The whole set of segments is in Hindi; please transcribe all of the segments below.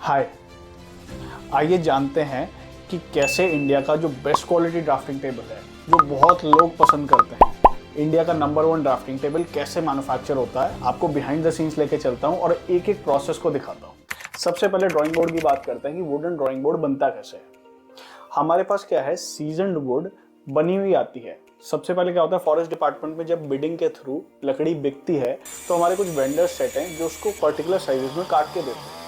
हाय, आइए जानते हैं कि कैसे इंडिया का जो बेस्ट क्वालिटी ड्राफ्टिंग टेबल है, जो बहुत लोग पसंद करते हैं, इंडिया का नंबर 1 ड्राफ्टिंग टेबल कैसे मैन्युफैक्चर होता है। आपको बिहाइंड द सीन्स लेके चलता हूँ और एक एक प्रोसेस को दिखाता हूँ। सबसे पहले ड्राइंग बोर्ड की बात करते हैं कि वुडन ड्राइंग बोर्ड बनता कैसे है। हमारे पास क्या है, सीजन्ड वुड बनी हुई आती है। सबसे पहले क्या होता है, फॉरेस्ट डिपार्टमेंट में जब बिडिंग के थ्रू लकड़ी बिकती है तो हमारे कुछ वेंडर्स सेट हैं जो उसको पर्टिकुलर साइजेस में काट के देते हैं।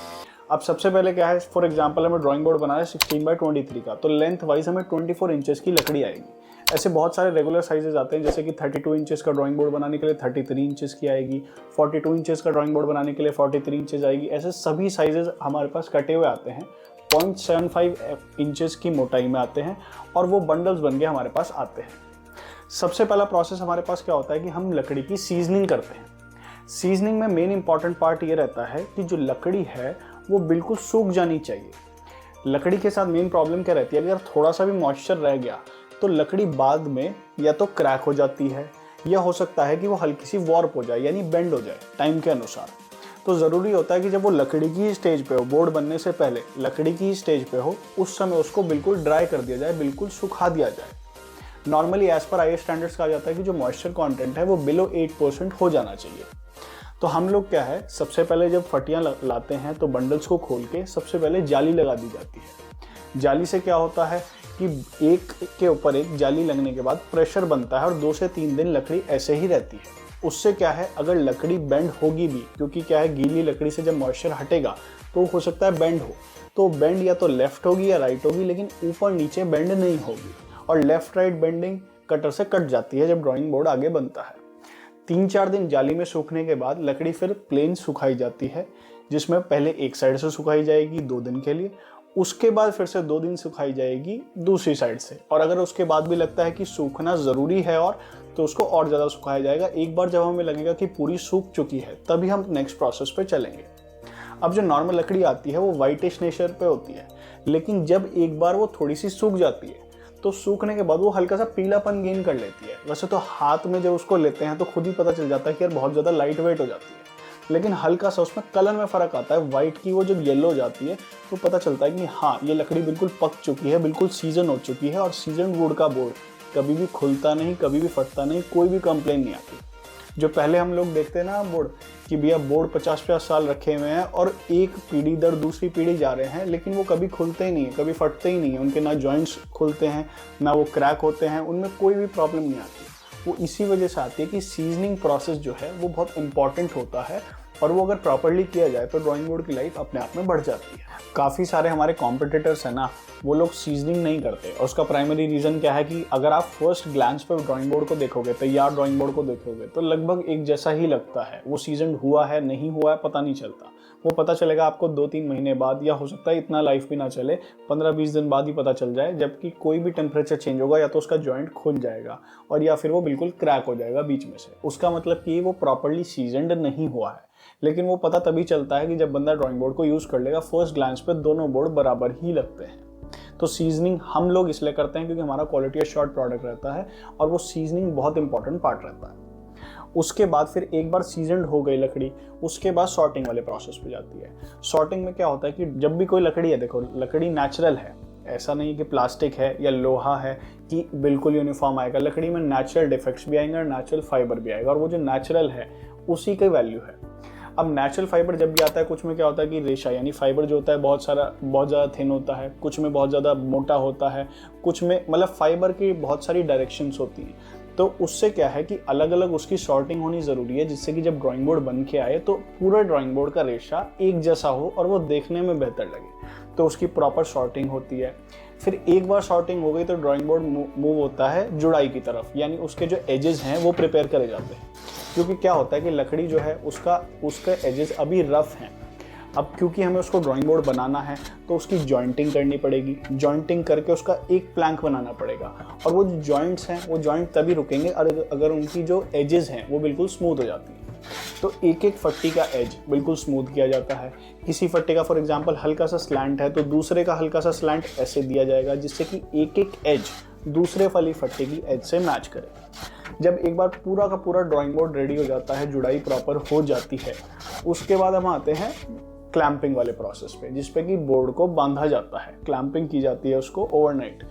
अब सबसे पहले क्या है, फॉर एग्जांपल हमें ड्राइंग बोर्ड बनाना है 16x23 का, तो लेंथ वाइज हमें 24 इंचेस की लकड़ी आएगी। ऐसे बहुत सारे रेगुलर साइजेस आते हैं, जैसे कि 32 इंचेस का ड्राइंग बोर्ड बनाने के लिए 33 इंचेस की आएगी, 42 इंचेस का ड्राइंग बोर्ड बनाने के लिए 43 इंचेस आएगी। ऐसे सभी साइजेस हमारे पास कटे हुए आते हैं, 0.75 इंचेस की मोटाई में आते हैं और वो बंडल्स बन के हमारे पास आते हैं। सबसे पहला प्रोसेस हमारे पास क्या होता है कि हम लकड़ी की सीजनिंग करते हैं। सीजनिंग में मेन इंपॉर्टेंट पार्ट ये रहता है कि जो लकड़ी है वो बिल्कुल सूख जानी चाहिए। लकड़ी के साथ मेन प्रॉब्लम क्या रहती है, अगर थोड़ा सा भी मॉइस्चर रह गया तो लकड़ी बाद में या तो क्रैक हो जाती है या हो सकता है कि वो हल्की सी वॉर्प हो जाए, यानी बेंड हो जाए टाइम के अनुसार। तो ज़रूरी होता है कि जब वो लकड़ी की स्टेज पे हो, बोर्ड बनने से पहले लकड़ी की स्टेज पे हो, उस समय उसको बिल्कुल ड्राई कर दिया जाए, बिल्कुल सुखा दिया जाए। Normally as per IS standards कहा जाता है कि जो मॉइस्चर कंटेंट है वो बिलो 8% हो जाना चाहिए। तो हम लोग क्या है, सबसे पहले जब फटियां लाते हैं तो बंडल्स को खोल के सबसे पहले जाली लगा दी जाती है। जाली से क्या होता है कि एक के ऊपर एक जाली लगने के बाद प्रेशर बनता है और 2 से 3 दिन लकड़ी ऐसे ही रहती है। उससे क्या है, अगर लकड़ी बेंड होगी भी, क्योंकि क्या है गीली लकड़ी से जब मॉइस्चर हटेगा तो हो सकता है बेंड हो, तो बेंड या तो लेफ्ट होगी या राइट होगी, लेकिन ऊपर नीचे बेंड नहीं होगी। और लेफ्ट राइट बेंडिंग कटर से कट जाती है जब ड्राइंग बोर्ड आगे बनता है। 3-4 दिन जाली में सूखने के बाद लकड़ी फिर प्लेन सुखाई जाती है, जिसमें पहले एक साइड से सुखाई जाएगी 2 दिन के लिए, उसके बाद फिर से 2 दिन सुखाई जाएगी दूसरी साइड से। और अगर उसके बाद भी लगता है कि सूखना ज़रूरी है और तो उसको और ज़्यादा सुखाया जाएगा। एक बार जब हमें लगेगा कि पूरी सूख चुकी है तभी हम नेक्स्ट प्रोसेस पे चलेंगे। अब जो नॉर्मल लकड़ी आती है वो वाइटिश नेचर पे होती है, लेकिन जब एक बार वो थोड़ी सी सूख जाती है तो सूखने के बाद वो हल्का सा पीलापन गेन कर लेती है। वैसे तो हाथ में जब उसको लेते हैं तो खुद ही पता चल जाता है कि यार बहुत ज़्यादा लाइट वेट हो जाती है, लेकिन हल्का सा उसमें कलर में फ़र्क आता है। वाइट की वो जब येलो हो जाती है तो पता चलता है कि हाँ, ये लकड़ी बिल्कुल पक चुकी है, बिल्कुल सीजन हो चुकी है। और सीजन वुड का बोर्ड कभी भी खुलता नहीं, कभी भी फटता नहीं, कोई भी कंप्लेन नहीं आती। जो पहले हम लोग देखते हैं ना बोर्ड, कि भैया बोर्ड 50-50 साल रखे हुए हैं और एक पीढ़ी दर दूसरी पीढ़ी जा रहे हैं, लेकिन वो कभी खुलते ही नहीं है, कभी फटते ही नहीं है। उनके ना जॉइंट्स खुलते हैं, ना वो क्रैक होते हैं, उनमें कोई भी प्रॉब्लम नहीं आती। वो इसी वजह से आती है कि सीजनिंग प्रोसेस जो है वो बहुत इंपॉर्टेंट होता है, और वो अगर प्रॉपरली किया जाए तो ड्राइंग बोर्ड की लाइफ अपने आप में बढ़ जाती है। काफ़ी सारे हमारे कॉम्पिटिटर्स हैं ना, वो लोग सीजनिंग नहीं करते, और उसका प्राइमरी रीज़न क्या है कि अगर आप फर्स्ट ग्लैंस पे ड्राइंग बोर्ड को देखोगे, तैयार ड्राइंग बोर्ड को देखोगे, तो लगभग एक जैसा ही लगता है। वो सीजन हुआ है नहीं हुआ है पता नहीं चलता। वो पता चलेगा आपको 2-3 महीने बाद, या हो सकता है इतना लाइफ भी ना चले, 15-20 दिन बाद ही पता चल जाए। जबकि कोई भी टेम्परेचर चेंज होगा या तो उसका जॉइंट खुल जाएगा और या फिर वो बिल्कुल क्रैक हो जाएगा बीच में से। उसका मतलब कि वो प्रॉपरली सीजनड नहीं हुआ है। लेकिन वो पता तभी चलता है कि जब बंदा ड्राइंग बोर्ड को यूज़ कर लेगा। फर्स्ट ग्लांस पे दोनों बोर्ड बराबर ही लगते हैं। तो सीजनिंग हम लोग इसलिए करते हैं क्योंकि हमारा क्वालिटी शॉर्ट प्रोडक्ट रहता है और वो सीजनिंग बहुत इंपॉर्टेंट पार्ट रहता है। उसके बाद फिर एक बार सीजनड हो गई लकड़ी, उसके बाद सॉर्टिंग वाले प्रोसेस पे जाती है। सॉर्टिंग में क्या होता है कि जब भी कोई लकड़ी है, देखो लकड़ी नेचुरल है, ऐसा नहीं कि प्लास्टिक है या लोहा है कि बिल्कुल यूनिफॉर्म आएगा। लकड़ी में नेचुरल डिफेक्ट्स भी आएंगे और नेचुरल फाइबर भी आएगा, और वो जो नेचुरल है उसी की वैल्यू है। अब नेचुरल फाइबर जब भी आता है, कुछ में क्या होता है कि रेशा यानी फाइबर जो होता है बहुत ज़्यादा थिन होता है, कुछ में बहुत ज़्यादा मोटा होता है, कुछ में मतलब फाइबर की बहुत सारी डायरेक्शंस होती हैं। तो उससे क्या है कि अलग अलग उसकी सॉर्टिंग होनी ज़रूरी है, जिससे कि जब ड्राइंग बोर्ड बन के आए तो पूरा ड्राइंग बोर्ड का रेशा एक जैसा हो और वो देखने में बेहतर लगे। तो उसकी प्रॉपर सॉर्टिंग होती है। फिर एक बार सॉर्टिंग हो गई तो ड्राइंग बोर्ड मूव होता है जुड़ाई की तरफ, यानी उसके जो एजेस हैं वो प्रिपेयर करे जाते हैं। क्योंकि क्या होता है कि लकड़ी जो है उसके एजेस अभी रफ हैं। अब क्योंकि हमें उसको ड्राइंग बोर्ड बनाना है तो उसकी जॉइंटिंग करनी पड़ेगी। जॉइंटिंग करके उसका एक प्लैंक बनाना पड़ेगा, और वो जो जॉइंट्स हैं वो जॉइंट तभी रुकेंगे अगर उनकी जो एजेस हैं वो बिल्कुल स्मूथ हो जाती हैं। तो एक एक फट्टी का एज बिल्कुल स्मूथ किया जाता है। किसी फट्टे का फॉर एग्जांपल हल्का सा स्लैंट है तो दूसरे का हल्का सा स्लैंट ऐसे दिया जाएगा, जिससे कि एक एक एज दूसरे वाली फट्टे की एज से मैच करे। जब एक बार पूरा का पूरा ड्राइंग बोर्ड रेडी हो जाता है, जुड़ाई प्रॉपर हो जाती है, उसके बाद हम आते हैं क्लैंपिंग वाले प्रोसेस पे, जिसपे कि बोर्ड को बांधा जाता है। क्लैंपिंग की जाती है उसको ओवरनाइट।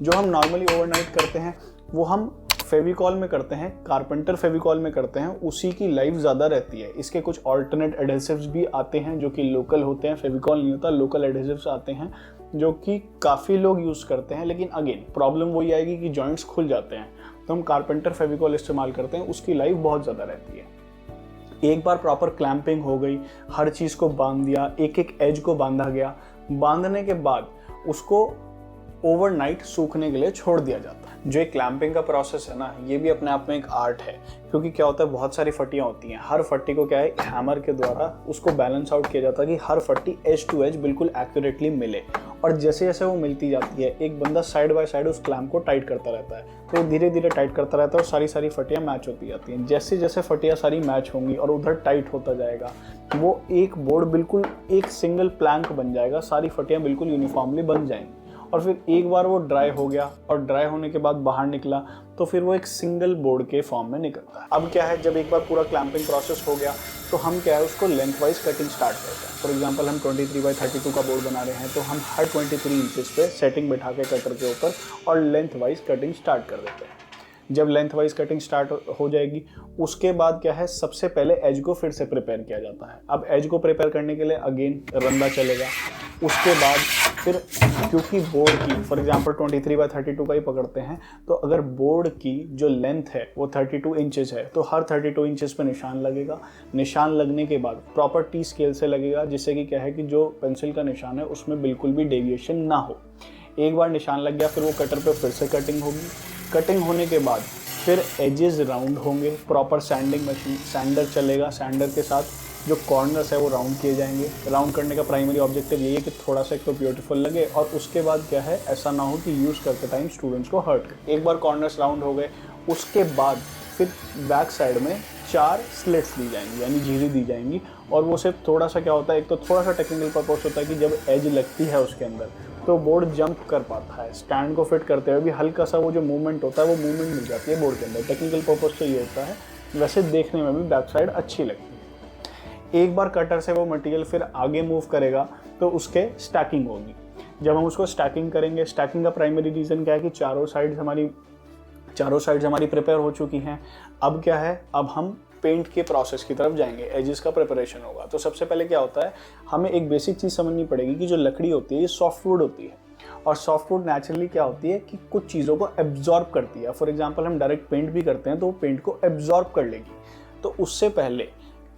जो हम नॉर्मली ओवरनाइट करते हैं वो हम फेविकॉल में करते हैं, कारपेंटर फेविकॉल में करते हैं, उसी की लाइफ ज़्यादा रहती है। इसके कुछ ऑल्टरनेट एडहेसिव्स भी आते हैं जो कि लोकल होते हैं, फेविकॉल नहीं होता, लोकल एडहेसिव्स आते हैं जो कि काफ़ी लोग यूज़ करते हैं। लेकिन अगेन प्रॉब्लम वही आएगी कि जॉइंट्स खुल जाते हैं, तो हम कारपेंटर फेविकॉल इस्तेमाल करते हैं, उसकी लाइफ बहुत ज़्यादा रहती है। एक बार प्रॉपर क्लैंपिंग हो गई, हर चीज़ को बांध दिया, एक एक एज को बांधा गया, बांधने के बाद उसको ओवरनाइट सूखने के लिए छोड़ दिया जाता है। जो एक क्लैंपिंग का प्रोसेस है ना, ये भी अपने आप में एक आर्ट है, क्योंकि क्या होता है बहुत सारी फट्टियाँ होती हैं। हर फट्टी को क्या है हैमर के द्वारा उसको बैलेंस आउट किया जाता है कि हर फट्टी एज टू एज बिल्कुल एक्यूरेटली मिले। और जैसे जैसे वो मिलती जाती है एक बंदा साइड बाय साइड उस क्लैंप को टाइट करता रहता है, तो धीरे धीरे टाइट करता रहता है और सारी फट्टियाँ मैच होती जाती हैं। जैसे जैसे फट्टियाँ सारी मैच होंगी और उधर टाइट होता जाएगा, वो एक बोर्ड बिल्कुल एक सिंगल प्लैंक बन जाएगा, सारी फट्टियाँ बिल्कुल यूनिफॉर्मली बन जाएंगी। और फिर एक बार वो ड्राई हो गया और ड्राई होने के बाद बाहर निकला तो फिर वो एक सिंगल बोर्ड के फॉर्म में निकलता है। अब क्या है, जब एक बार पूरा क्लैंपिंग प्रोसेस हो गया तो हम क्या है उसको लेंथ वाइज कटिंग स्टार्ट करते हैं। फॉर एग्जांपल हम 23x32 का बोर्ड बना रहे हैं, तो हम हर 23 इंचेस पे सेटिंग बैठा के कटर के ऊपर और लेंथ वाइज कटिंग स्टार्ट कर देते हैं। जब लेंथ वाइज कटिंग स्टार्ट हो जाएगी उसके बाद क्या है, सबसे पहले एज को फिर से प्रिपेयर किया जाता है। अब एज को प्रिपेयर करने के लिए अगेन रंदा चलेगा। उसके बाद फिर क्योंकि बोर्ड की फॉर एग्जांपल 23x32 का ही पकड़ते हैं, तो अगर बोर्ड की जो लेंथ है वो 32 इंचेस है, तो हर 32 इंचेस पे निशान लगेगा। निशान लगने के बाद प्रॉपर टी स्केल से लगेगा, जिससे कि क्या है कि जो पेंसिल का निशान है उसमें बिल्कुल भी डेविएशन ना हो। एक बार निशान लग गया फिर वो कटर पे फिर से कटिंग होगी। कटिंग होने के बाद फिर एजेस राउंड होंगे, प्रॉपर सैंडिंग मशीन सैंडर चलेगा, सैंडर के साथ जो कॉर्नर्स है वो राउंड किए जाएंगे। राउंड करने का प्राइमरी ऑब्जेक्टिव यही है कि थोड़ा सा एक तो ब्यूटीफुल लगे और उसके बाद क्या है ऐसा ना हो कि यूज़ करते टाइम स्टूडेंट्स को हर्ट करे। एक बार कॉर्नर्स राउंड हो गए उसके बाद फिर बैक साइड में 4 स्लिट्स दी जाएंगी, यानी झिरी दी जाएंगी। और वो सिर्फ थोड़ा सा क्या होता है, एक तो थोड़ा सा टेक्निकल पर्पस होता है कि जब एज लगती है उसके अंदर तो बोर्ड जंप कर पाता है। स्टैंड को फिट करते हुए भी हल्का सा वो जो मूवमेंट होता है वो मूवमेंट मिल जाती है बोर्ड के अंदर। टेक्निकल पर्पस तो ये होता है, वैसे देखने में भी बैक साइड अच्छी लगती है। एक बार कटर से वो मटेरियल फिर आगे मूव करेगा तो उसके स्टैकिंग होगी। जब हम उसको स्टैकिंग करेंगे, स्टैकिंग का प्राइमरी रीज़न क्या है कि चारों साइड्स हमारी प्रिपेयर हो चुकी हैं। अब क्या है, अब हम पेंट के प्रोसेस की तरफ जाएंगे, एजेस का प्रिपरेशन होगा। तो सबसे पहले क्या होता है, हमें एक बेसिक चीज़ समझनी पड़ेगी कि जो लकड़ी होती है ये सॉफ्टवुड होती है, और सॉफ्टवुड नेचुरली क्या होती है कि कुछ चीज़ों को एब्जॉर्ब करती है। फॉर एग्जांपल हम डायरेक्ट पेंट भी करते हैं तो वो पेंट को एब्जॉर्ब कर लेगी। तो उससे पहले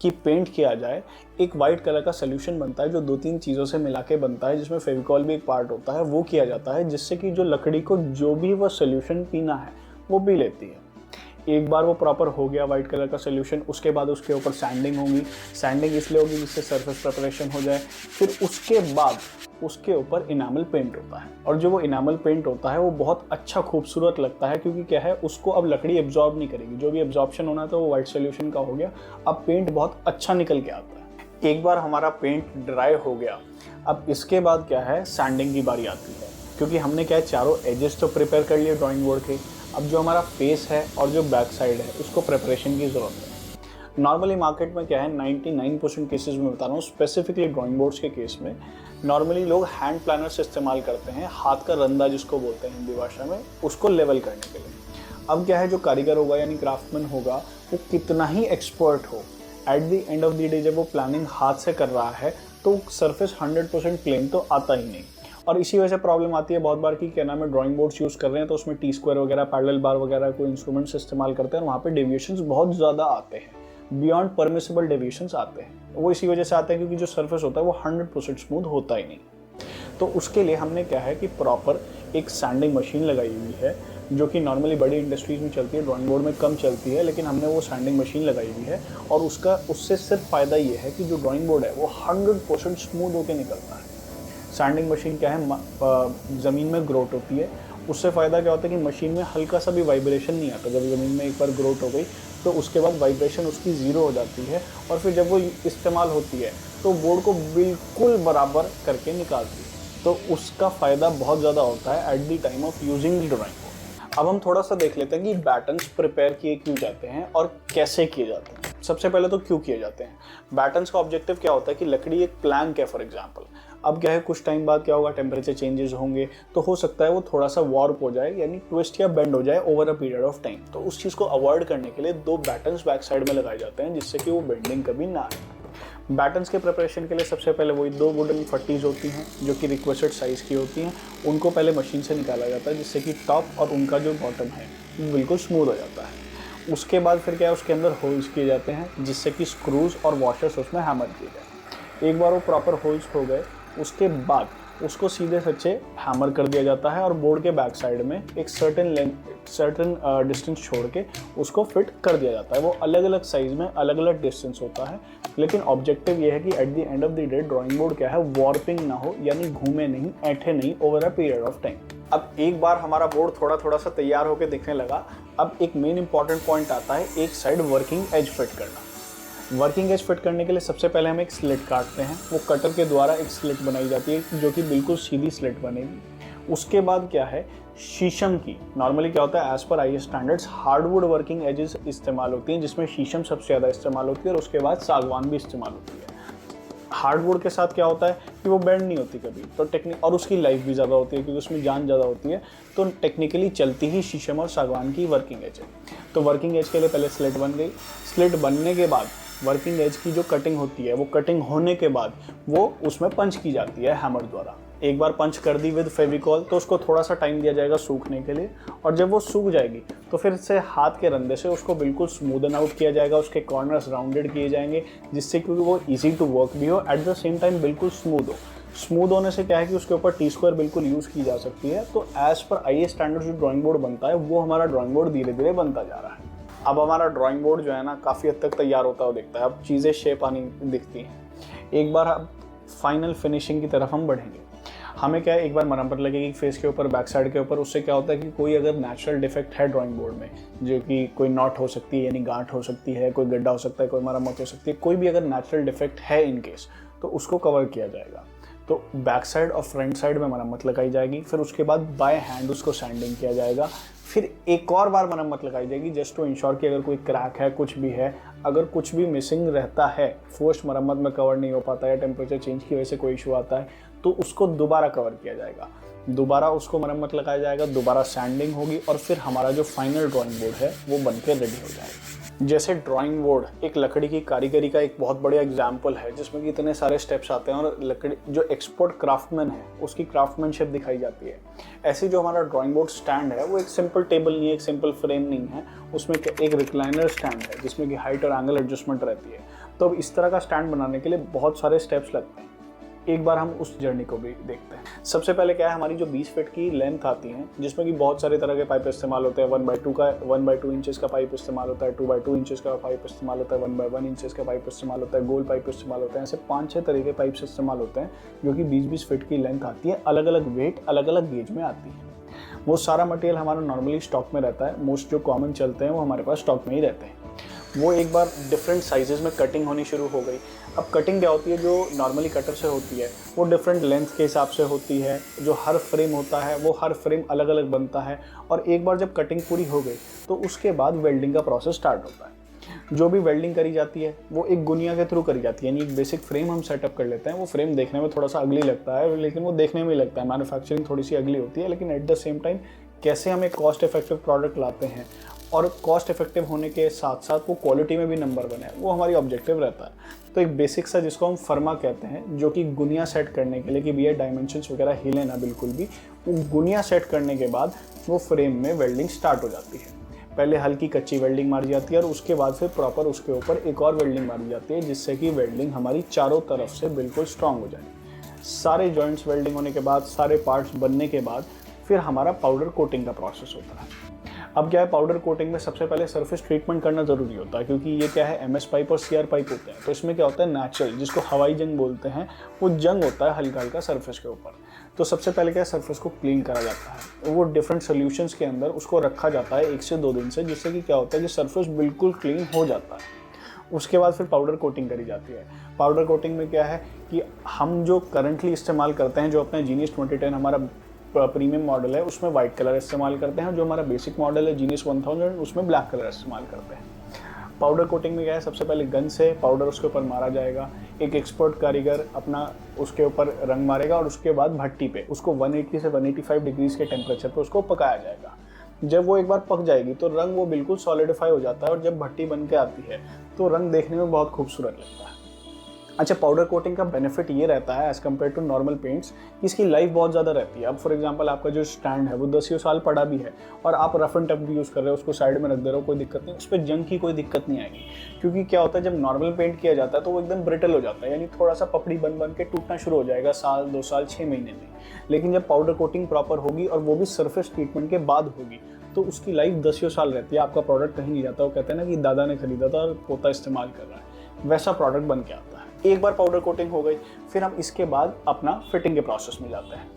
कि पेंट किया जाए एक वाइट कलर का सोल्यूशन बनता है जो 2-3 चीज़ों से मिला के बनता है, जिसमें फेविकॉल भी एक पार्ट होता है, वो किया जाता है जिससे कि जो लकड़ी को जो भी वो सोल्यूशन पीना है वो पी लेती है। एक बार वो प्रॉपर हो गया वाइट कलर का सोल्यूशन, उसके बाद उसके ऊपर सैंडिंग होगी। सैंडिंग इसलिए होगी जिससे सरफेस प्रिपरेशन हो जाए। फिर उसके बाद उसके ऊपर इनामल पेंट होता है, और जो वो इनामल पेंट होता है वो बहुत अच्छा खूबसूरत लगता है, क्योंकि क्या है उसको अब लकड़ी एब्जॉर्ब नहीं करेगी। जो भी एब्जॉर्प्शन होना था वो वाइट सोल्यूशन का हो गया, अब पेंट बहुत अच्छा निकल के आता है। एक बार हमारा पेंट ड्राई हो गया, अब इसके बाद क्या है सैंडिंग की बारी आती है, क्योंकि हमने क्या है चारों एजेस तो प्रिपेयर कर लिए ड्राइंग बोर्ड के। अब जो हमारा फेस है और जो बैक साइड है उसको प्रिपरेशन की ज़रूरत है। नॉर्मली मार्केट में क्या है 99% केसेस में बता रहा हूँ, स्पेसिफिकली ड्राइंग बोर्ड्स के केस में नॉर्मली लोग हैंड प्लानर्स इस्तेमाल करते हैं, हाथ का रंदा जिसको बोलते हैं हिंदी भाषा में, उसको लेवल करने के लिए। अब क्या है जो कारीगर होगा यानी क्राफ्टमैन होगा वो कितना ही एक्सपर्ट हो, at the end of the day जब वो प्लानिंग हाथ से कर रहा है तो सरफेस 100% प्लेन तो आता ही नहीं। और इसी वजह से प्रॉब्लम आती है बहुत बार कि क्या नाम है ड्राइंग बोर्ड्स यूज़ कर रहे हैं तो उसमें टी स्क्वायर वगैरह पैरेलल बार वगैरह कोई इंस्ट्रूमेंट्स इस्तेमाल करते हैं और वहाँ पे डेविएशंस बहुत ज़्यादा आते हैं, बियॉन्ड परमिसिबल डेविएशंस आते हैं। वो इसी वजह से आते हैं क्योंकि जो सरफेस होता है वो 100% स्मूथ होता ही नहीं। तो उसके लिए हमने क्या है कि प्रॉपर एक सैंडिंग मशीन लगाई हुई है, जो कि नॉर्मली बड़ी इंडस्ट्रीज़ में चलती है, ड्राइंग बोर्ड में कम चलती है, लेकिन हमने वो सैंडिंग मशीन लगाई हुई है। और उससे सिर्फ फ़ायदा ये है कि जो ड्राइंग बोर्ड है वो 100% स्मूथ होकर निकलता है। सैंडिंग मशीन क्या है, ज़मीन में ग्रोथ होती है, उससे फ़ायदा क्या होता है कि मशीन में हल्का सा भी वाइब्रेशन नहीं आता। जब ज़मीन में एक बार ग्रोथ हो गई तो उसके बाद वाइब्रेशन उसकी ज़ीरो हो जाती है, और फिर जब वो इस्तेमाल होती है तो बोर्ड को बिल्कुल बराबर करके निकालती है। तो उसका फ़ायदा बहुत ज़्यादा होता है at the time of using the drawing board. अब हम थोड़ा सा देख लेते हैं कि बैटन्स प्रिपेयर किए क्यों जाते हैं और कैसे किए जाते हैं। सबसे पहले तो क्यों किए जाते हैं? बैटन्स का ऑब्जेक्टिव क्या होता है कि लकड़ी एक प्लैंक है फॉर एग्जांपल। अब क्या है, कुछ टाइम बाद क्या होगा, टेम्परेचर चेंजेस होंगे, तो हो सकता है वो थोड़ा सा वार्प हो जाए, यानी ट्विस्ट या बेंड हो जाए over a period of time. तो उस चीज़ को अवॉइड करने के लिए 2 बैटन्स बैक साइड में लगाए जाते हैं, जिससे कि वो बेंडिंग कभी ना आए। बैटन्स के प्रिपरेशन के लिए सबसे पहले वही 2 वुडन फट्टीज होती हैं जो कि रिक्वेस्टेड साइज़ की होती हैं। उनको पहले मशीन से निकाला जाता है, जिससे कि टॉप और उनका जो बॉटम है वो बिल्कुल स्मूथ हो जाता है। उसके बाद फिर क्या है, उसके अंदर होल्स किए जाते हैं, जिससे कि स्क्रूज और वॉशर्स उसमें हैमर किए जाए। एक बार वो प्रॉपर होल्स हो गए, उसके बाद उसको सीधे सच्चे हैमर कर दिया जाता है और बोर्ड के बैक साइड में एक सर्टेन डिस्टेंस छोड़ के उसको फिट कर दिया जाता है। वो अलग अलग साइज में अलग अलग डिस्टेंस होता है, लेकिन ऑब्जेक्टिव ये है कि at the end of the day drawing board क्या है, वॉर्पिंग ना हो, यानी घूमे नहीं, ऐठे नहीं over a period of time. अब एक बार हमारा बोर्ड थोड़ा थोड़ा सा तैयार होकर दिखने लगा, अब एक मेन इंपॉर्टेंट पॉइंट आता है, एक साइड वर्किंग एज फिट करना। वर्किंग एज फिट करने के लिए सबसे पहले हम एक स्लिट काटते हैं। वो कटर के द्वारा एक स्लिट बनाई जाती है जो कि बिल्कुल सीधी स्लिट बनेगी। उसके बाद क्या है, शीशम की नॉर्मली क्या होता है, as per IS standards hardwood working edges इस्तेमाल होती हैं, जिसमें शीशम सबसे ज़्यादा इस्तेमाल होती है और उसके बाद सागवान भी इस्तेमाल होती है। हार्डवुड के साथ क्या होता है कि वो बेंड नहीं होती कभी, तो टेक्निक और उसकी लाइफ भी ज़्यादा होती है क्योंकि उसमें जान ज़्यादा होती है, तो टेक्निकली चलती ही शीशम और सागवान की वर्किंग एज है। तो वर्किंग एज के लिए पहले स्लिट बन गई। स्लिट बनने के बाद वर्किंग एज की जो कटिंग होती है, वो कटिंग होने के बाद वो उसमें पंच की जाती है हैमर द्वारा। एक बार पंच कर दी विद फेविकॉल, तो उसको थोड़ा सा टाइम दिया जाएगा सूखने के लिए, और जब वो सूख जाएगी तो फिर से हाथ के रंधे से उसको बिल्कुल स्मूदन आउट किया जाएगा। उसके कॉर्नर्स राउंडेड किए जाएंगे, जिससे कि वो ईजी टू वर्क भी हो, एट द सेम टाइम बिल्कुल स्मूथ हो। स्मूथ होने से क्या है कि उसके ऊपर टी स्क्वायर बिल्कुल यूज़ की जा सकती है। तो एज पर आईएस स्टैंडर्ड जो ड्राइंग बोर्ड बनता है, वो हमारा ड्राइंग बोर्ड धीरे धीरे बनता जा रहा है। अब हमारा ड्राइंग बोर्ड जो है ना, काफ़ी हद तक तैयार होता हुआ दिखता है। अब चीज़ें शेप आनी दिखती हैं। एक बार अब फाइनल फिनिशिंग की तरफ हम बढ़ेंगे। हमें क्या है, एक बार मरम्मत लगेगी फेस के ऊपर, बैक साइड के ऊपर। उससे क्या होता है कि कोई अगर नेचुरल डिफेक्ट है ड्राइंग बोर्ड में, जो कि कोई नॉट हो सकती है यानी गांठ हो सकती है, कोई गड्ढा हो सकता है, कोई मरम्मत हो सकती है, कोई भी अगर नेचुरल डिफेक्ट है इन केस, तो उसको कवर किया जाएगा। तो बैक साइड और फ्रंट साइड में मरम्मत लगाई जाएगी। फिर उसके बाद बाय हैंड उसको सैंडिंग किया जाएगा। फिर एक और बार मरम्मत लगाई जाएगी जस्ट टू इंश्योर कि अगर कोई क्रैक है, कुछ भी है, अगर कुछ भी मिसिंग रहता है, फोर्स्ड मरम्मत में कवर नहीं हो पाता है, टेम्परेचर चेंज की वजह से कोई इशू आता है, तो उसको दोबारा कवर किया जाएगा। दोबारा उसको मरम्मत लगाया जाएगा, दोबारा सैंडिंग होगी, और फिर हमारा जो फाइनल ड्राइंग बोर्ड है वो बनके रेडी हो जाएगा। जैसे ड्राइंग बोर्ड एक लकड़ी की कारीगरी का एक बहुत बड़ा एग्जाम्पल है, जिसमें कि इतने सारे स्टेप्स आते हैं और लकड़ी जो एक्सपर्ट क्राफ्टमैन है उसकी क्राफ्टमैनशिप दिखाई जाती है। ऐसे जो हमारा ड्राइंग बोर्ड स्टैंड है, वो एक सिंपल टेबल नहीं है, एक सिंपल फ्रेम नहीं है, उसमें एक रिक्लाइनर स्टैंड है जिसमें कि हाइट और एंगल एडजस्टमेंट रहती है। तो अब इस तरह का स्टैंड बनाने के लिए बहुत सारे स्टेप्स लगते हैं। एक बार हम उस जर्नी को भी देखते हैं। सबसे पहले क्या है, हमारी जो 20 फीट की लेंथ आती है, जिसमें कि बहुत सारे तरह के पाइप इस्तेमाल होते हैं। 1/2 इंचेस का पाइप इस्तेमाल होता है, 2/2 इंचेस का पाइप इस्तेमाल होता है, 1/1 इंचेस का पाइप इस्तेमाल होता है, गोल पाइप इस्तेमाल होते हैं। ऐसे 5-6 तरह के पाइप्स इस्तेमाल होते हैं जो कि 20-20 फीट की लेंथ आती है, अलग अलग वेट, अलग अलग गेज में आती है। वो सारा मटेरियल हमारा नॉर्मली स्टॉक में रहता है। मोस्ट जो कॉमन चलते हैं वो हमारे पास स्टॉक में ही रहते हैं। वो एक बार डिफरेंट साइजेस में कटिंग होनी शुरू हो गई। अब कटिंग क्या होती है, जो नॉर्मली कटर से होती है वो डिफरेंट लेंथ के हिसाब से होती है। जो हर फ्रेम होता है वो हर फ्रेम अलग अलग बनता है, और एक बार जब कटिंग पूरी हो गई तो उसके बाद वेल्डिंग का प्रोसेस स्टार्ट होता है। जो भी वेल्डिंग करी जाती है वो एक गुनिया के थ्रू करी जाती है, यानी एक बेसिक फ्रेम हम सेटअप कर लेते हैं। वो फ्रेम देखने में थोड़ा सा अगली लगता है, लेकिन वो देखने में लगता है, मैन्युफैक्चरिंग थोड़ी सी अगली होती है, लेकिन एट द सेम टाइम कैसे हम एक कॉस्ट इफेक्टिव प्रोडक्ट लाते हैं और कॉस्ट इफेक्टिव होने के साथ साथ वो क्वालिटी में भी नंबर बने, वो हमारी ऑब्जेक्टिव रहता है। तो एक बेसिक सा जिसको हम फर्मा कहते हैं, जो कि गुनिया सेट करने के लिए कि भैया डायमेंशंस वगैरह हिले ना बिल्कुल भी, वो गुनिया सेट करने के बाद वो फ्रेम में वेल्डिंग स्टार्ट हो जाती है। पहले हल्की कच्ची वेल्डिंग मारी जाती है और उसके बाद फिर प्रॉपर उसके ऊपर एक और वेल्डिंग मारी जाती है, जिससे कि वेल्डिंग हमारी चारों तरफ से बिल्कुल स्ट्रांग हो जाए। सारे जॉइंट्स वेल्डिंग होने के बाद, सारे पार्ट्स बनने के बाद फिर हमारा पाउडर कोटिंग का प्रोसेस होता है। अब क्या है, पाउडर कोटिंग में सबसे पहले सरफेस ट्रीटमेंट करना ज़रूरी होता है, क्योंकि ये क्या है, एमएस पाइप और सीआर पाइप होते हैं। तो इसमें क्या होता है, नेचुरल, जिसको हवाई जंग बोलते हैं, वो जंग होता है हल्का हल्का सरफेस के ऊपर। तो सबसे पहले क्या है, सरफेस को क्लीन करा जाता है। वो डिफरेंट सोल्यूशंस के अंदर उसको रखा जाता है 1 से 2 दिन से, जिससे कि क्या होता है कि सरफेस बिल्कुल क्लीन हो जाता है। उसके बाद फिर पाउडर कोटिंग करी जाती है। पाउडर कोटिंग में क्या है कि हम जो करंटली इस्तेमाल करते हैं, जो अपना जीनियस 2010 हमारा प्रीमियम मॉडल है, उसमें वाइट कलर इस्तेमाल करते हैं। जो हमारा बेसिक मॉडल है जीनियस 1000, उसमें ब्लैक कलर इस्तेमाल करते हैं। पाउडर कोटिंग में क्या है, सबसे पहले गन से पाउडर उसके ऊपर मारा जाएगा, एक एक्सपर्ट कारीगर अपना उसके ऊपर रंग मारेगा और उसके बाद भट्टी पे उसको 180 से 185 डिग्रीज के टेम्परेचर पे उसको पकाया जाएगा। जब वो एक बार पक जाएगी तो रंग वो बिल्कुल सॉलिडिफाई हो जाता है और जब भट्टी बन के आती है तो रंग देखने में बहुत खूबसूरत लगता है। अच्छा, पाउडर कोटिंग का बेनिफिट ये रहता है as compare to normal paints, इसकी लाइफ बहुत ज़्यादा रहती है। अब फॉर एग्जांपल आपका जो स्टैंड है वो 10 साल पड़ा भी है और आप रफ एंड टफ भी यूज़ कर रहे हो, उसको साइड में रख दे रहे हो, कोई दिक्कत नहीं, उस पर जंग की कोई दिक्कत नहीं आएगी। क्योंकि क्या होता है, जब नॉर्मल पेंट किया जाता है तो वो एकदम ब्रिटल हो जाता है, यानी थोड़ा सा पपड़ी बन बन के टूटना शुरू हो जाएगा साल 2 साल 6 महीने में। लेकिन जब पाउडर कोटिंग प्रॉपर होगी और वो भी सरफेस ट्रीटमेंट के बाद होगी तो उसकी लाइफ 10 साल रहती है। आपका प्रोडक्ट कहीं नहीं जाता। वो कहते हैं ना कि दादा ने खरीदा था और पोता इस्तेमाल कर रहा है, वैसा प्रोडक्ट बन के आता है। एक बार पाउडर कोटिंग हो गई, फिर हम इसके बाद अपना फिटिंग के प्रोसेस में जाते हैं।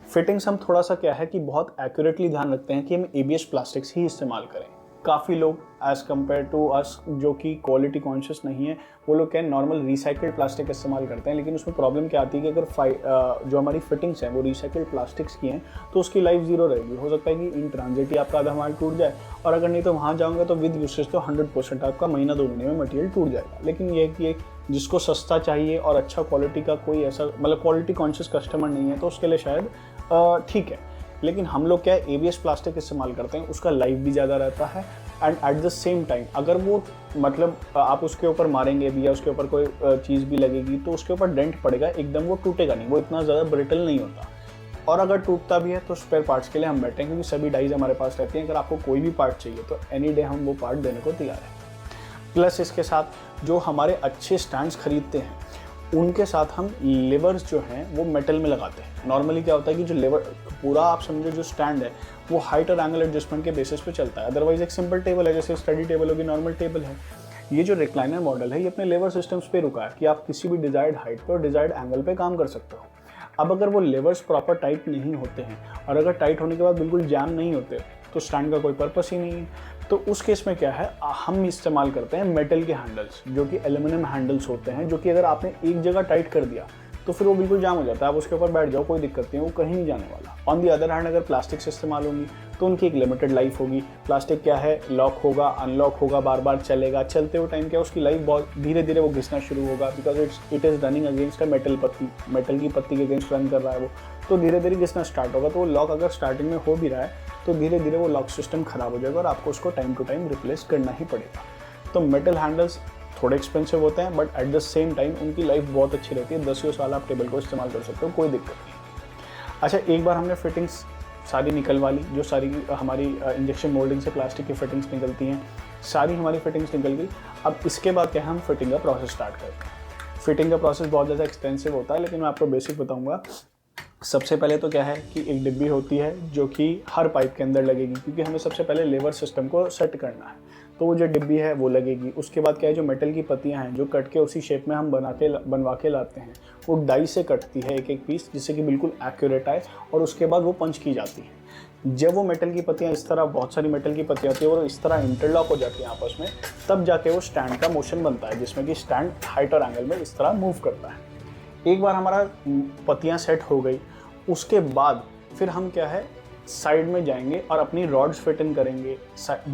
फिटिंग्स हम थोड़ा सा क्या है कि बहुत एक्यूरेटली ध्यान रखते हैं कि हम ABS प्लास्टिक्स ही इस्तेमाल करें। काफ़ी लोग एज़ कम्पेयर टू अस जो कि क्वालिटी कॉन्शियस नहीं है, वो लोग क्या नॉर्मल रिसाइकल्ड प्लास्टिक इस्तेमाल करते हैं। लेकिन उसमें प्रॉब्लम क्या आती है कि अगर जो हमारी फिटिंग्स हैं वो रिसाइकल्ड प्लास्टिक्स की हैं तो उसकी लाइफ 0 रहेगी। हो सकता है कि इन ट्रांजिट ही आपका आधा माल टूट जाए, और अगर नहीं तो वहाँ जाओगे तो विद यूसेज तो 100% आपका महीना 2 महीने में मटेरियल टूट जाएगा। लेकिन ये कि जिसको सस्ता चाहिए और अच्छा क्वालिटी का कोई ऐसा मतलब क्वालिटी कॉन्शियस कस्टमर नहीं है तो उसके लिए शायद ठीक है। लेकिन हम लोग क्या है ABS प्लास्टिक इस्तेमाल करते हैं, उसका लाइफ भी ज़्यादा रहता है and at the same time अगर वो मतलब आप उसके ऊपर मारेंगे भी या उसके ऊपर कोई चीज़ भी लगेगी तो उसके ऊपर डेंट पड़ेगा, एकदम वो टूटेगा नहीं, वो इतना ज़्यादा ब्रिटल नहीं होता। और अगर टूटता भी है तो स्पेयर पार्ट्स के लिए हम बैठे हैं, क्योंकि सभी डाइज हमारे पास रहती हैं। अगर आपको कोई भी पार्ट चाहिए तो एनी डे हम वो पार्ट देने को तैयार हैं। प्लस इसके साथ जो हमारे अच्छे स्टैंड्स खरीदते हैं उनके साथ हम लेवर्स जो हैं वो मेटल में लगाते हैं। नॉर्मली क्या होता है कि जो लेवर पूरा आप समझो जो स्टैंड है वो हाइट और एंगल एडजस्टमेंट के बेसिस पे चलता है। अदरवाइज एक सिंपल टेबल है, जैसे स्टडी टेबल होगी, नॉर्मल टेबल है। ये जो रिक्लाइनर मॉडल है ये अपने लेवर सिस्टम्स पे रुका है कि आप किसी भी डिजायर्ड हाइट पे और डिजायर्ड एंगल पे काम कर सकते हो। अब अगर वो लेवर्स प्रॉपर टाइट नहीं होते हैं और अगर टाइट होने के बाद बिल्कुल जैम नहीं होते तो स्टैंड का कोई पर्पस ही नहीं है। तो उस केस में क्या है, हम इस्तेमाल करते हैं मेटल के हैंडल्स जो कि एल्यूमिनियम हैंडल्स होते हैं, जो कि अगर आपने एक जगह टाइट कर दिया तो फिर वो बिल्कुल जाम हो जाता है। आप उसके ऊपर बैठ जाओ, कोई दिक्कत नहीं, वो कहीं नहीं जाने वाला। ऑन दी अदर हैंड अगर प्लास्टिक से इस्तेमाल होंगी तो उनकी एक लिमिटेड लाइफ होगी। प्लास्टिक क्या है, लॉक होगा अनलॉक होगा, बार बार चलेगा, चलते हुए टाइम क्या उसकी लाइफ बहुत धीरे धीरे वो घिसना शुरू होगा, because it is running against a metal पत्ती, मेटल की पत्ती के अगेंस्ट रन कर रहा है वो, तो धीरे धीरे घिसना स्टार्ट होगा। तो वो लॉक अगर स्टार्टिंग में हो भी रहा है तो धीरे धीरे वो लॉक सिस्टम खराब हो जाएगा और आपको उसको टाइम टू टाइम रिप्लेस करना ही पड़ेगा। तो मेटल हैंडल्स थोड़े एक्सपेंसिव होते हैं but at the same time उनकी लाइफ बहुत अच्छी रहती है। 10 साल आप टेबल को इस्तेमाल कर सकते हो, कोई दिक्कत नहीं। अच्छा, एक बार हमने फिटिंग्स सारी निकलवा ली, जो सारी हमारी इंजेक्शन मोल्डिंग से प्लास्टिक की फिटिंग्स निकलती हैं, सारी हमारी फिटिंग्स निकल गई। अब इसके बाद क्या है, हम फिटिंग का प्रोसेस स्टार्ट करते हैं। फिटिंग का प्रोसेस बहुत ज़्यादा एक्सपेंसिव होता है, लेकिन मैं आपको बेसिक बताऊँगा। सबसे पहले तो क्या है कि एक डिब्बी होती है जो कि हर पाइप के अंदर लगेगी, क्योंकि हमें सबसे पहले लेवर सिस्टम को सेट करना है। तो वो जो डिब्बी है वो लगेगी। उसके बाद क्या है, जो मेटल की पत्तियां हैं जो कट के उसी शेप में हम बनवा के लाते हैं, वो डाई से कटती है एक एक पीस, जिससे कि बिल्कुल एक्यूरेट आए, और उसके बाद वो पंच की जाती है। जब वो मेटल की पत्तियां इस तरह, बहुत सारी मेटल की पत्तियां होती है और इस तरह इंटरलॉक हो जाती है आपस में, तब जाके वो स्टैंड का मोशन बनता है, जिसमें कि स्टैंड हाइट और एंगल में इस तरह मूव करता है। एक बार हमारा पत्तियां सेट हो गई, उसके बाद फिर हम क्या है साइड में जाएंगे और अपनी रॉड्स फिट इन करेंगे।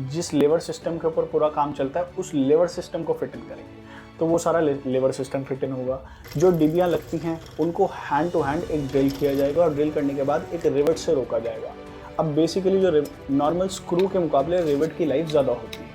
जिस लेवर सिस्टम के ऊपर पूरा काम चलता है उस लेवर सिस्टम को फिट इन करेंगे, तो वो सारा लेवर सिस्टम फिट इन होगा। जो डिबियाँ लगती हैं उनको हैंड टू हैंड एक ड्रिल किया जाएगा और ड्रिल करने के बाद एक रिवेट से रोका जाएगा। अब बेसिकली जो नॉर्मल स्क्रू के मुकाबले रिवेट की लाइफ ज़्यादा होती है।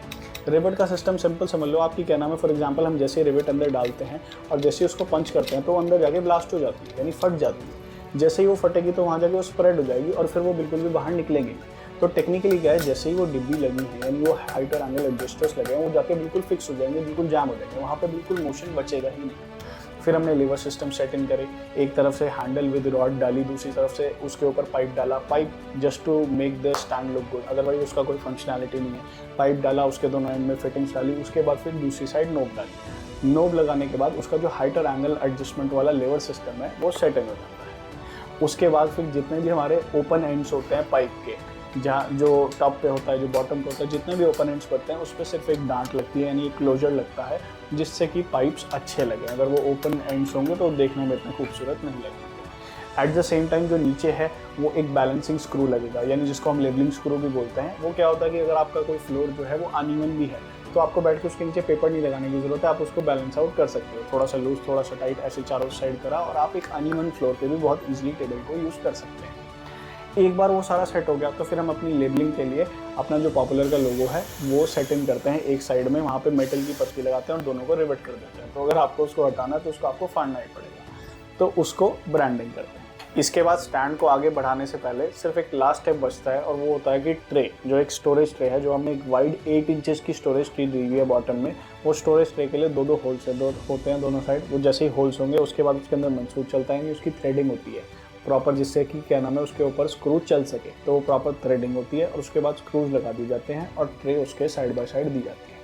रिवेट का सिस्टम सिंपल समझ लो, आपकी क्या नाम है, फॉर एग्जांपल हम जैसे रिवेट अंदर डालते हैं और जैसे उसको पंच करते हैं तो वो अंदर जाके ब्लास्ट हो जाती है, यानी फट जाती है। जैसे ही वो फटेगी तो वहाँ जाके वो स्प्रेड हो जाएगी और फिर वो बिल्कुल भी बाहर निकलेंगे। तो टेक्निकली क्या है, जैसे ही वो डिब्बी लगी है यानी वो हाइट और एंगल एडजस्टर्स लगे हैं, वो जाके बिल्कुल फिक्स हो जाएंगे, बिल्कुल जाम हो जाएंगे, वहाँ पे बिल्कुल मोशन बचेगा ही नहीं। फिर हमने लीवर सिस्टम सेट इन करे, एक तरफ से हैंडल विद रॉड डाली, दूसरी तरफ से उसके ऊपर पाइप डाला, pipe just to make the stand look good, otherwise उसका कोई फंक्शनैलिटी नहीं है। पाइप डाला, उसके दोनों एंड में फिटिंग्स डाली, उसके बाद फिर दूसरी साइड नोब डाली। नोब लगाने के बाद उसका जो हाइट और एंगल एडजस्टमेंट वाला लीवर सिस्टम है वो सेट इन हो जाता है। उसके बाद फिर जितने भी हमारे ओपन एंड्स होते हैं पाइप के, जहाँ जो टॉप पे होता है, जो बॉटम पे होता है, जितने भी ओपन एंड्स पड़ते हैं उस पर सिर्फ एक डांट लगती है, यानी एक क्लोजर लगता है, जिससे कि पाइप्स अच्छे लगे। अगर वो ओपन एंड्स होंगे तो देखने में इतने खूबसूरत नहीं लगेंगे। एट द सेम टाइम जो नीचे है वो एक बैलेंसिंग स्क्रू लगेगा, यानी जिसको हम लेवलिंग स्क्रू भी बोलते हैं। वो क्या होता है कि अगर आपका कोई फ्लोर जो है वो अनइवन भी है तो आपको बैठ के उसके नीचे पेपर नहीं लगाने की जरूरत है, आप उसको बैलेंस आउट कर सकते हो, थोड़ा सा लूज थोड़ा सा टाइट, ऐसे चारों साइड करा और आप एक अनइवन फ्लोर पे भी बहुत ईजिली टेबल को यूज़ कर सकते हैं। एक बार वो सारा सेट हो गया तो फिर हम अपनी लेबलिंग के लिए अपना जो पॉपुलर का लोगो है वो सेट इन करते हैं एक साइड में, वहाँ पे मेटल की पट्टी लगाते हैं और दोनों को रिवेट कर देते हैं। तो अगर आपको उसको हटाना है तो उसको आपको फाड़ना ही पड़ेगा, तो उसको ब्रांडिंग करते हैं। इसके बाद स्टैंड को आगे बढ़ाने से पहले सिर्फ एक लास्ट स्टेप बचता है और वो होता है कि ट्रे, जो एक स्टोरेज ट्रे है, जो हमने एक वाइड 8 इंचेस की स्टोरेज ट्रे दी हुई है बॉटम में, वो स्टोरेज ट्रे के लिए दो होल्स है, दो होते हैं दोनों साइड। वो जैसे ही होल्स होंगे उसके बाद उसके अंदर मंसूर चलता है, उसकी थ्रेडिंग होती है प्रॉपर, जिससे कि क्या नाम है उसके ऊपर स्क्रू चल सके, तो वो प्रॉपर थ्रेडिंग होती है और उसके बाद स्क्रूज लगा दिए जाते हैं और ट्रे उसके साइड बाय साइड दी जाती है।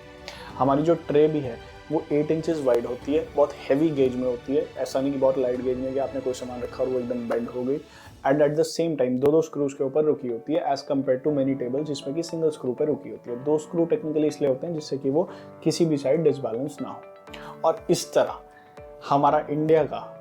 हमारी जो ट्रे भी है वो 8 इंचेस वाइड होती है, बहुत हैवी गेज में होती है, ऐसा नहीं कि बहुत लाइट गेज में कि आपने कोई सामान रखा और वो एकदम बेंड हो गई। And at the same time दो स्क्रूज के ऊपर रुकी होती है, as compare to many table जिसमें कि सिंगल स्क्रू पे रुकी होती है। 2 स्क्रू टेक्निकली इसलिए होते हैं जिससे कि वो किसी भी साइड डिसबैलेंस ना हो। और इस तरह हमारा इंडिया का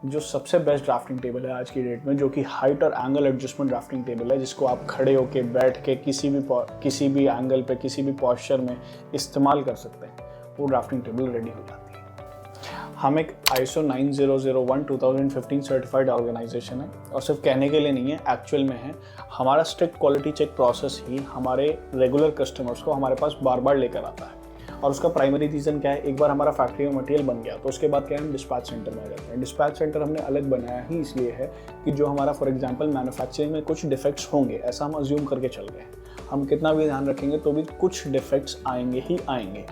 जो सबसे बेस्ट ड्राफ्टिंग टेबल है आज की डेट में, जो कि हाइट और एंगल एडजस्टमेंट ड्राफ्टिंग टेबल है, जिसको आप खड़े होके बैठ के किसी भी एंगल पे किसी भी पॉस्चर में इस्तेमाल कर सकते हैं, वो ड्राफ्टिंग टेबल रेडी हो जाती है। हम एक ISO 9001 2015 सर्टिफाइड ऑर्गेनाइजेशन है और सिर्फ कहने के लिए नहीं है, एक्चुअल में है। हमारा स्ट्रिक्ट क्वालिटी चेक प्रोसेस ही हमारे रेगुलर कस्टमर्स को हमारे पास बार बार लेकर आता है। और उसका प्राइमरी रीज़न क्या है, एक बार हमारा फैक्ट्री में मटेरियल बन गया तो उसके बाद क्या है, हम डिस्पैच सेंटर में आ जाते हैं। डिस्पैच सेंटर हमने अलग बनाया ही इसलिए है कि जो हमारा फॉर एग्जांपल मैन्युफैक्चरिंग में कुछ डिफेक्ट्स होंगे, ऐसा हम अज्यूम करके चल गए, हम कितना भी ध्यान रखेंगे तो भी कुछ डिफेक्ट्स आएंगे ही आएंगे।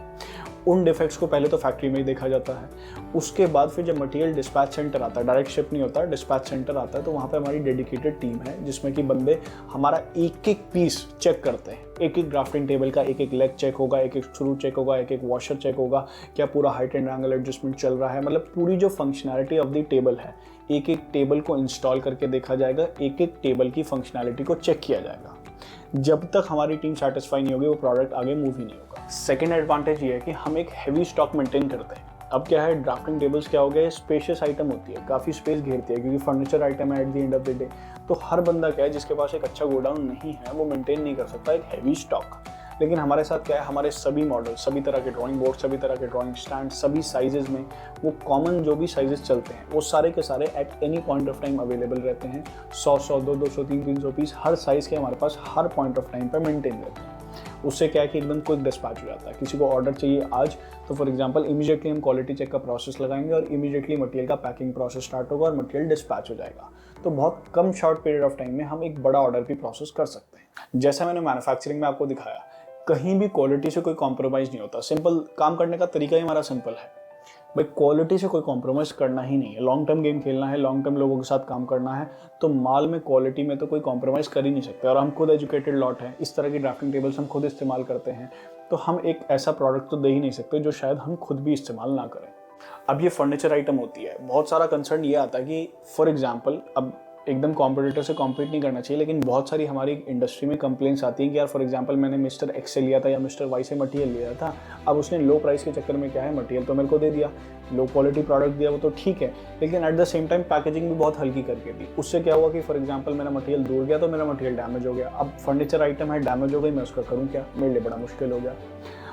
उन डिफेक्ट्स को पहले तो फैक्ट्री में ही देखा जाता है, उसके बाद फिर जब मटेरियल डिस्पैच सेंटर आता है, डायरेक्ट शिप नहीं होता, डिस्पैच सेंटर आता है, तो वहाँ पे हमारी डेडिकेटेड टीम है जिसमें कि बंदे हमारा एक एक पीस चेक करते हैं। एक एक ड्राफ्टिंग टेबल का एक एक लेग चेक होगा, एक एक स्क्रू चेक होगा, एक एक वॉशर चेक होगा, क्या पूरा हाइट एंड एंगल एडजस्टमेंट चल रहा है, मतलब पूरी जो फंक्शनैलिटी ऑफ द टेबल है, एक एक टेबल को इंस्टॉल करके देखा जाएगा, एक एक टेबल की फंक्शनैलिटी को चेक किया जाएगा। जब तक हमारी टीम सेटिस्फाई नहीं होगी वो प्रोडक्ट आगे मूव ही नहीं होगा। सेकेंड एडवांटेज ये है कि हम एक हैवी स्टॉक मेंटेन करते हैं। अब क्या है, ड्राफ्टिंग टेबल्स क्या हो गया, स्पेशियस आइटम होती है, काफ़ी स्पेस घेरती है क्योंकि फर्नीचर आइटम है at the end of the day. तो हर बंदा क्या है जिसके पास एक अच्छा गोडाउन नहीं है वो मेंटेन नहीं कर सकता एक हैवी स्टॉक। लेकिन हमारे साथ क्या है, हमारे सभी मॉडल, सभी तरह के ड्राइंग बोर्ड, सभी तरह के ड्राइंग स्टैंड, सभी साइजेज में वो कॉमन जो भी साइजेस चलते हैं वो सारे के सारे at any point of time available रहते हैं। 100 200 300 पीस हर साइज़ के हमारे पास हर पॉइंट ऑफ टाइम पर मेंटेन रहते हैं। उससे क्या है कि एकदम क्विक डिस्पैच हो जाता है। किसी को ऑर्डर चाहिए आज तो फॉर एग्जांपल इमीडिएटली हम क्वालिटी चेक का प्रोसेस लगाएंगे और इमीडिएटली मटेरियल का पैकिंग प्रोसेस स्टार्ट होगा और मटेरियल डिस्पैच हो जाएगा। तो बहुत कम शॉर्ट पीरियड ऑफ टाइम में हम एक बड़ा ऑर्डर भी प्रोसेस कर सकते हैं। जैसा मैंने मैन्युफैक्चरिंग में आपको दिखाया, कहीं भी क्वालिटी से कोई कॉम्प्रोमाइज़ नहीं होता। सिंपल काम करने का तरीका ही हमारा सिंपल है भाई, क्वालिटी से कोई कॉम्प्रोमाइज़ करना ही नहीं है। लॉन्ग टर्म गेम खेलना है, लॉन्ग टर्म लोगों के साथ काम करना है, तो माल में क्वालिटी में तो कोई कॉम्प्रोमाइज़ कर ही नहीं सकते। और हम खुद एजुकेटेड लॉट हैं, इस तरह की ड्राफ्टिंग टेबल्स हम खुद इस्तेमाल करते हैं, तो हम एक ऐसा प्रोडक्ट तो दे ही नहीं सकते जो शायद हम खुद भी इस्तेमाल ना करें। अब ये फर्नीचर आइटम होती है, बहुत सारा कंसर्न ये आता है कि फॉर एग्जांपल अब एकदम कॉम्पिटिटर से कॉम्पीट नहीं करना चाहिए, लेकिन बहुत सारी हमारी इंडस्ट्री में कंप्लेंट्स आती हैं कि यार फॉर एग्जांपल मैंने मिस्टर एक्स से लिया था या मिस्टर वाई से मटेरियल लिया था, अब उसने लो प्राइस के चक्कर में क्या है, मटेरियल तो मेरे को दे दिया, लो क्वालिटी प्रोडक्ट दिया, वो तो ठीक है, लेकिन eight the same time packaging भी बहुत हल्की करके दी। उससे क्या हुआ कि फॉर एग्जांपल मेरा मटेरियल दूर गया तो मेरा मटेरियल डैमेज हो गया। अब फर्नीचर आइटम है, डैमेज हो गई, मैं उसका करूँ क्या, मेरे लिए बड़ा मुश्किल हो गया।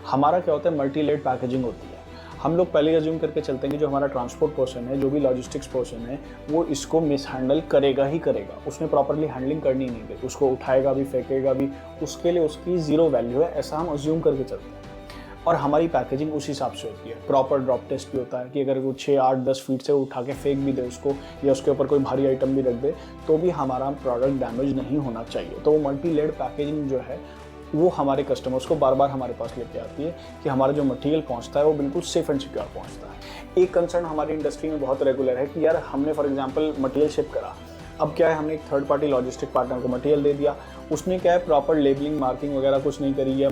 हमारा क्या होता है, मल्टी लेड पैकेजिंग होती है। हम लोग पहले अज्यूम करके चलते हैं कि जो हमारा ट्रांसपोर्ट पर्सन है, जो भी लॉजिस्टिक्स पर्सन है, वो इसको मिस हैंडल करेगा ही करेगा, उसने प्रॉपरली हैंडलिंग करनी नहीं है, उसको उठाएगा भी फेंकेगा भी, उसके लिए उसकी ज़ीरो वैल्यू है, ऐसा हम अज्यूम करके चलते हैं। और हमारी पैकेजिंग उस हिसाब से होती है। प्रॉपर ड्रॉप टेस्ट भी होता है कि अगर वो 6 8 10 फीट से उठा के फेंक भी दे उसको, या उसके ऊपर कोई भारी आइटम भी रख दे, तो भी हमारा प्रोडक्ट डैमेज नहीं होना चाहिए। तो वो मल्टी लेड पैकेजिंग जो है वो हमारे कस्टमर्स को बार बार हमारे पास लेके आती है कि हमारा जो मटेरियल पहुंचता है वो बिल्कुल सेफ एंड सिक्योर पहुंचता है। एक कंसर्न हमारी इंडस्ट्री में बहुत रेगुलर है कि यार हमने फॉर एग्जांपल मटेरियल शिप करा, अब क्या है, हमने एक थर्ड पार्टी लॉजिस्टिक पार्टनर को मटेरियल दे दिया, उसने क्या है प्रॉपर लेबलिंग मार्किंग वगैरह कुछ नहीं करी, या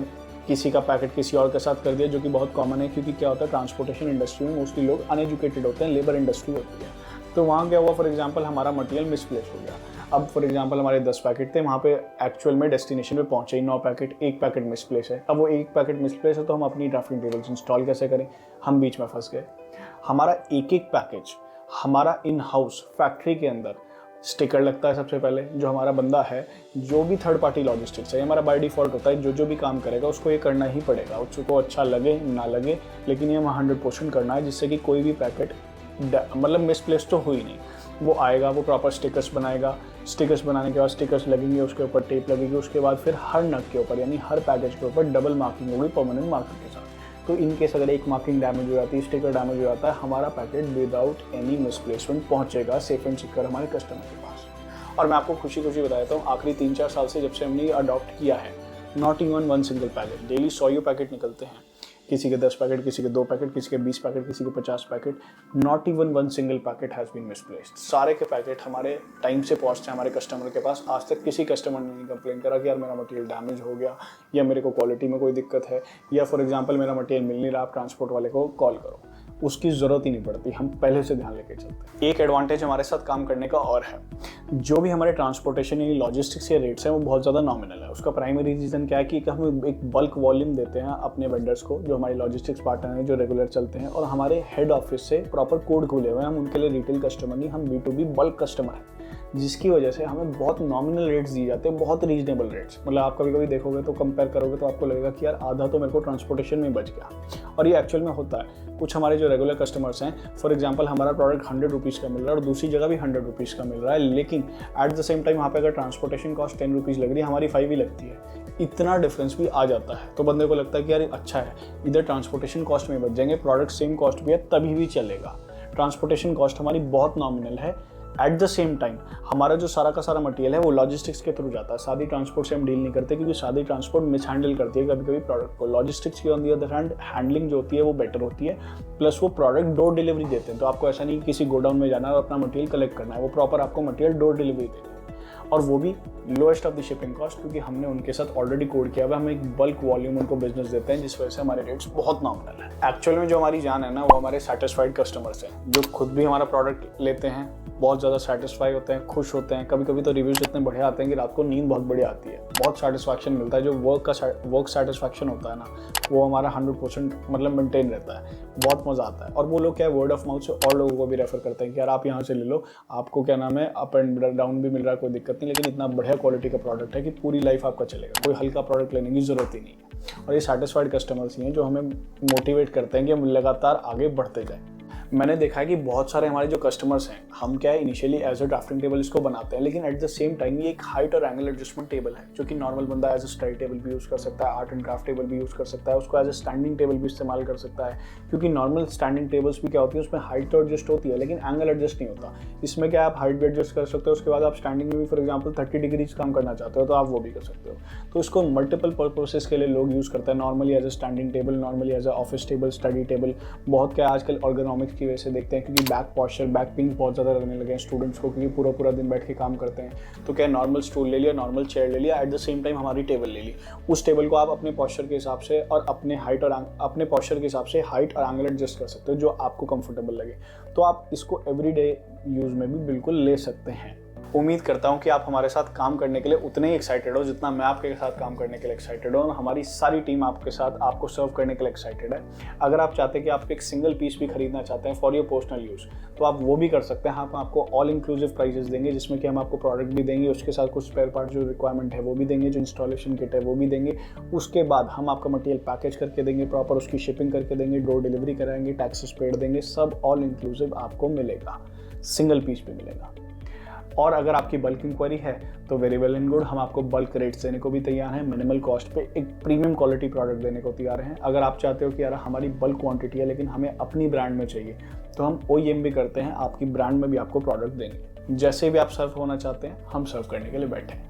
किसी का पैकेट किसी और के साथ कर दिया, जो कि बहुत कॉमन है क्योंकि क्या होता है ट्रांसपोर्टेशन इंडस्ट्री में मोस्टली लोग अनएजुकेटेड होते हैं, लेबर इंडस्ट्री होती है। तो वहाँ क्या हुआ, फॉर एग्जांपल हमारा मटेरियल मिसप्लेस हो गया। अब फॉर एग्जांपल हमारे 10 पैकेट थे, वहाँ पे एक्चुअल में डेस्टिनेशन पे पहुँचे ही 9 पैकेट, एक पैकेट मिसप्लेस है। अब वो एक पैकेट मिसप्लेस है तो हम अपनी ड्राफ्टिंग टेबल्स इंस्टॉल कैसे करें, हम बीच में फंस गए। हमारा एक एक पैकेज हमारा इन हाउस फैक्ट्री के अंदर स्टिकर लगता है सबसे पहले, जो हमारा बंदा है, जो भी थर्ड पार्टी लॉजिस्टिक्स है, हमारा बाय डिफ़ॉल्ट होता है, जो भी काम करेगा उसको ये करना ही पड़ेगा, उसको अच्छा लगे ना लगे, लेकिन ये हमें 100% करना है, जिससे कि कोई भी पैकेट मतलब मिसप्लेस तो हुई नहीं। वो आएगा, वो प्रॉपर स्टिकर्स बनाएगा, स्टिकर्स बनाने के बाद स्टिकर्स लगेंगे, उसके ऊपर टेप लगेगी, उसके बाद फिर हर नग के ऊपर यानी हर पैकेज के ऊपर डबल मार्किंग होगी परमानेंट मार्कर के साथ। तो इन केस अगर एक मार्किंग डैमेज हो जाती है, स्टिकर डैमेज हो जाता है, हमारा पैकेट विदाउट एनी मिसप्लेसमेंट पहुंचेगा सेफ एंड सिक्योर हमारे कस्टमर के पास। और मैं आपको खुशी खुशी बता देता हूँ, आखिरी 3-4 साल से जब से हमने ये अडॉप्ट किया है, not even one single packet, daily 100 packet निकलते हैं, किसी के 10 पैकेट, किसी के 2 पैकेट, किसी के 20 पैकेट, किसी के 50 packet, not even one single packet has been misplaced. सारे के पैकेट हमारे टाइम से पहुंचते हैं हमारे कस्टमर के पास। आज तक किसी कस्टमर ने नहीं कंप्लेन करा कि यार मेरा मटेरियल डैमेज हो गया, या मेरे को क्वालिटी में कोई दिक्कत है, या फॉर एग्जांपल मेरा मटेरियल मिल नहीं रहा, आप ट्रांसपोर्ट वाले को कॉल करो, उसकी ज़रूरत ही नहीं पड़ती, हम पहले से ध्यान लेके चलते हैं। एक एडवांटेज हमारे साथ काम करने का और है, जो भी हमारे ट्रांसपोर्टेशन यानी लॉजिस्टिक्स के रेट्स हैं वो बहुत ज़्यादा नॉमिनल है। उसका प्राइमरी रीज़न क्या है कि हम एक बल्क वॉल्यूम देते हैं अपने वेंडर्स को, जो हमारे लॉजिस्टिक्स पार्टनर हैं, जो रेगुलर चलते हैं, और हमारे हेड ऑफिस से प्रॉपर कोड खुले हुए हैं। हम उनके लिए रिटेल कस्टमर नहीं, हम B2B बल्क कस्टमर हैं, जिसकी वजह से हमें बहुत नॉमिनल रेट्स दिए जाते हैं, बहुत रीजनेबल रेट्स। मतलब आप कभी कभी देखोगे तो कंपेयर करोगे तो आपको लगेगा कि यार आधा तो मेरे को ट्रांसपोर्टेशन में बच गया, और ये एक्चुअल में होता है। कुछ हमारे जो रेगुलर कस्टमर्स हैं, फॉर एग्जांपल हमारा प्रोडक्ट 100 रुपीज़ का मिल रहा है और दूसरी जगह भी 100 रुपीज़ का मिल रहा है, लेकिन एट द सेम टाइम वहाँ पे अगर ट्रांसपोर्टेशन कॉस्ट 10 रुपीज़ लग रही है, हमारी 5 ही लगती है, इतना डिफरेंस भी आ जाता है। तो बंदे को लगता है कि यार अच्छा है, इधर ट्रांसपोर्टेशन कॉस्ट में बच जाएंगे, प्रोडक्ट सेम कॉस्ट भी है तभी भी चलेगा। ट्रांसपोर्टेशन कॉस्ट हमारी बहुत नॉमिनल है। एट द सेम टाइम हमारा जो सारा का सारा मटेरियल है वो लॉजिस्टिक्स के थ्रू जाता है। सादी ट्रांसपोर्ट से हम डील नहीं करते, क्योंकि सादी ट्रांसपोर्ट मिस हैंडल करती है कभी कभी प्रोडक्ट को। लॉजिस्टिक्स की on the other hand handling जो होती है वो बेटर होती है, प्लस वो प्रोडक्ट डोर डिलीवरी देते हैं। तो आपको ऐसा नहीं किसी गोडाउन में जाना है और अपना मटेरियल कलेक्ट करना है, वो प्रॉपर आपको मटेरियल डोर डिलीवरी देते हैं, और वो भी lowest of the shipping cost, क्योंकि हमने उनके साथ ऑलरेडी कोड किया हुआ है। हम एक बल्क वॉल्यूम उनको बिजनेस देते हैं, जिस वजह से हमारे रेट्स बहुत नॉमिनल है। एक्चुअल में जो हमारी जान है ना, वो हमारे सेटिस्फाइड कस्टमर्स हैं, जो खुद भी हमारा प्रोडक्ट लेते हैं, बहुत ज़्यादा सेटिस्फाई होते हैं, खुश होते हैं। कभी कभी तो रिव्यूज़ इतने बढ़िया आते हैं कि रात को नींद बहुत बढ़िया आती है, बहुत सेटिस्फैक्शन मिलता है। जो वर्क सेटिस्फैक्शन होता है ना, वो हमारा 100% मतलब मेंटेन रहता है, बहुत मज़ा आता है। और वो लोग क्या है, वर्ड ऑफ माउथ से और लोगों को भी रेफर करते हैं कि यार आप यहाँ से ले लो, आपको क्या नाम है, अप एंड डाउन भी मिल रहा है, कोई दिक्कत नहीं, लेकिन इतना बढ़िया क्वालिटी का प्रोडक्ट है कि पूरी लाइफ आपका चलेगा, कोई हल्का प्रोडक्ट लेने की ज़रूरत ही नहीं है। और ये सेटिस्फाइड कस्टमर्स ही हैं जो हमें मोटिवेट करते हैं कि हम लगातार आगे बढ़ते जाएँ। मैंने देखा है कि बहुत सारे हमारे जो कस्टमर्स हैं, हम क्या है initially as a drafting table इसको बनाते हैं, लेकिन एट द सेम टाइम ये एक हाइट और एंगल एडजस्टमेंट टेबल है, जो कि नॉर्मल बंदा एज अ स्टडी टेबल भी यूज़ कर सकता है, आर्ट एंड क्राफ्ट टेबल भी यूज़ कर सकता है, उसको एज अ स्टैंडिंग टेबल भी इस्तेमाल कर सकता है। क्योंकि नॉर्मल स्टैंडिंग टेबल्स भी क्या होती है, उसमें हाइट तो एडजस्ट होती है लेकिन एंगल एडजस्ट नहीं होता। इसमें क्या आप हाइट भी एडजस्ट कर सकते हो, उसके बाद आप स्टैंडिंग में भी फॉर एग्जाम्पल 30 डिग्रीज काम करना चाहते हो तो आप वो भी कर सकते हो। तो इसको मल्टीपल पर्पसेस के लिए लोग यूज़ करते हैं, normally as a standing table, normally as a office table, study table. बहुत क्या आजकल ऑर्गेनॉमिक्स की वजह से देखते हैं, बैक पॉस्चर, बैक पेन बहुत ज़्यादा लगने लगे हैं स्टूडेंट्स को, क्योंकि पूरा पूरा दिन बैठ के काम करते हैं। तो क्या नॉर्मल स्टूल ले लिया, नॉर्मल चेयर ले लिया, एट द सेम टाइम हमारी टेबल ले ली। उस टेबल को आप अपने पॉस्चर के हिसाब से और अपने पॉस्चर के हिसाब से हाइट और एंगल एडजस्ट कर सकते हो, जो आपको कंफर्टेबल लगे। तो आप इसको एवरीडे यूज़ में भी बिल्कुल ले सकते हैं। उम्मीद करता हूं कि आप हमारे साथ काम करने के लिए उतने ही एक्साइटेड हो जितना मैं आपके साथ काम करने के लिए एक्साइटेड हूं, और हमारी सारी टीम आपके साथ आपको सर्व करने के लिए एक्साइटेड है। अगर आप चाहते हैं कि आप एक सिंगल पीस भी खरीदना चाहते हैं फॉर योर पर्सनल यूज़, तो आप वो भी कर सकते हैं। हम आपको ऑल इंक्लूसिव प्राइजेस देंगे, जिसमें कि हम आपको प्रोडक्ट भी देंगे, उसके साथ कुछ स्पेयर पार्ट जो रिक्वायरमेंट है वो भी देंगे, जो इंस्टॉलेशन किट है वो भी देंगे। उसके बाद हम आपका मटेरियल पैकेज करके देंगे, प्रॉपर उसकी शिपिंग करके देंगे, डोर डिलीवरी कराएंगे, टैक्सेस पेड देंगे, सब ऑल इंक्लूसिव आपको मिलेगा, सिंगल पीस भी मिलेगा। और अगर आपकी बल्क इंक्वायरी है तो वेरी वेल एंड गुड, हम आपको बल्क रेट्स देने को भी तैयार हैं, मिनिमल कॉस्ट पे एक प्रीमियम क्वालिटी प्रोडक्ट देने को तैयार हैं। अगर आप चाहते हो कि यार हमारी बल्क क्वांटिटी है लेकिन हमें अपनी ब्रांड में चाहिए, तो हम OEM भी करते हैं, आपकी ब्रांड में भी आपको प्रोडक्ट देंगे। जैसे भी आप सर्व होना चाहते हैं, हम सर्व करने के लिए बैठे हैं।